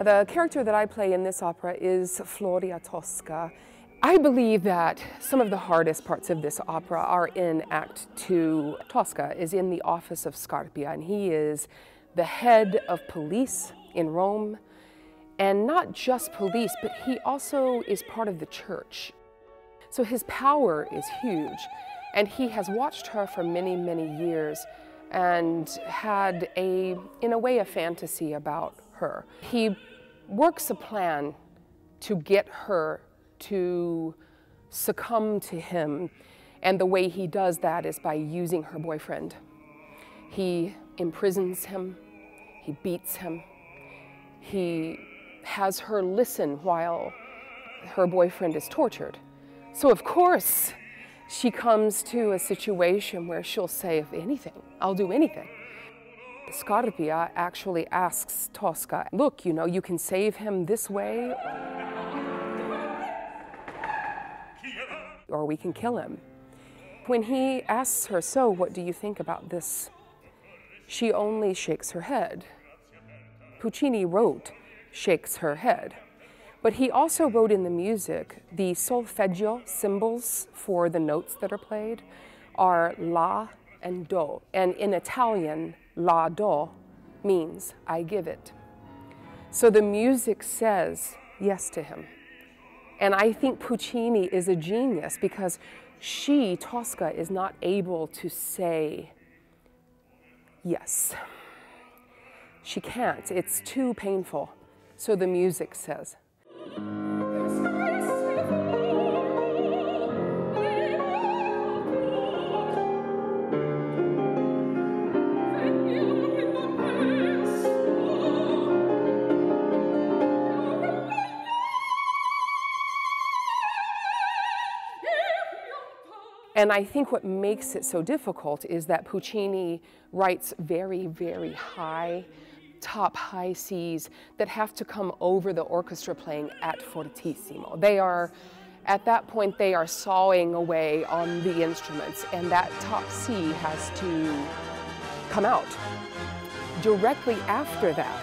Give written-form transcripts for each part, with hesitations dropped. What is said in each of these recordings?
The character that I play in this opera is Floria Tosca. I believe that some of the hardest parts of this opera are in Act 2. Tosca is in the office of Scarpia, and he is the head of police in Rome. And not just police, but he also is part of the church. So his power is huge, and he has watched her for many, many years and had in a way, a fantasy about her. He works a plan to get her to succumb to him, and the way he does that is by using her boyfriend. He imprisons him, he beats him, he has her listen while her boyfriend is tortured. So of course, she comes to a situation where she'll say, if anything, I'll do anything. Scarpia actually asks Tosca, look, you know, you can save him this way, or we can kill him. When he asks her, so what do you think about this? She only shakes her head. Puccini wrote, shakes her head. But he also wrote in the music, the solfeggio symbols for the notes that are played are la and do. And in Italian, la do means I give it. So the music says yes to him. And I think Puccini is a genius because she, Tosca, is not able to say yes. She can't, it's too painful. So the music says. And I think what makes it so difficult is that Puccini writes very, very high, top high Cs that have to come over the orchestra playing at fortissimo. They are, at that point, they are sawing away on the instruments, and that top C has to come out. Directly after that,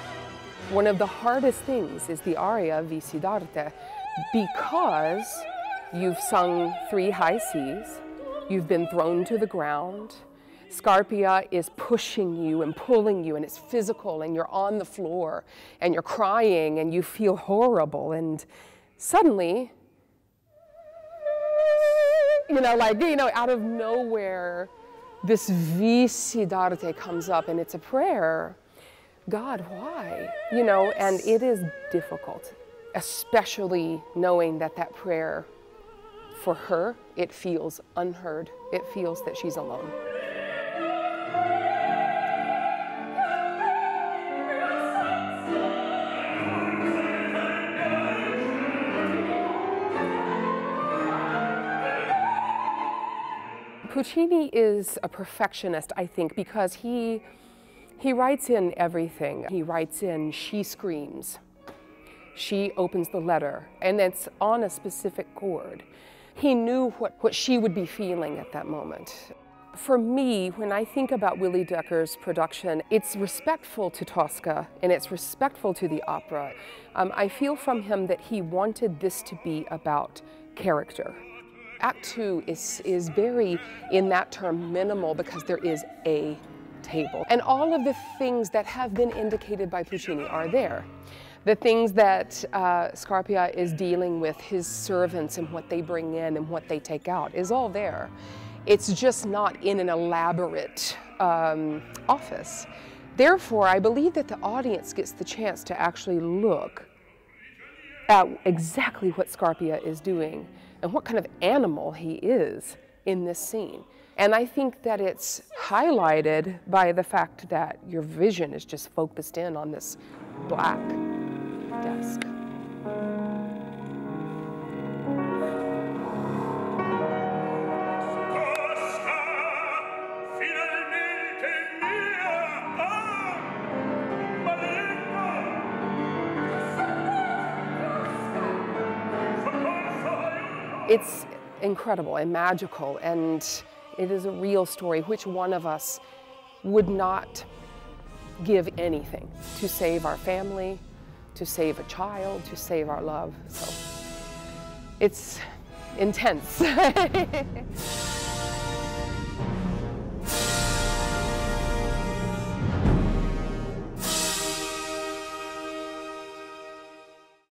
one of the hardest things is the aria Vici d'arte, because you've sung 3 high Cs, you've been thrown to the ground, Scarpia is pushing you and pulling you, and it's physical, and you're on the floor, and you're crying, and you feel horrible, and suddenly, out of nowhere, this Vici d'arte comes up, and it's a prayer. God, why? And it is difficult, especially knowing that that prayer, for her, it feels unheard. It feels that she's alone. Puccini is a perfectionist, I think, because he writes in everything. He writes in, she screams. She opens the letter, and it's on a specific chord. He knew what she would be feeling at that moment. For me, when I think about Willy Decker's production, it's respectful to Tosca, and it's respectful to the opera. I feel from him that he wanted this to be about character. Act 2 is very, in that term, minimal, because there is a table. And all of the things that have been indicated by Puccini are there. The things that Scarpia is dealing with, his servants and what they bring in and what they take out, is all there. It's just not in an elaborate office. Therefore, I believe that the audience gets the chance to actually look at exactly what Scarpia is doing and what kind of animal he is in this scene. And I think that it's highlighted by the fact that your vision is just focused in on this black desk. It's incredible and magical, and it is a real story. Which one of us would not give anything to save our family, to save a child, to save our love. So it's intense.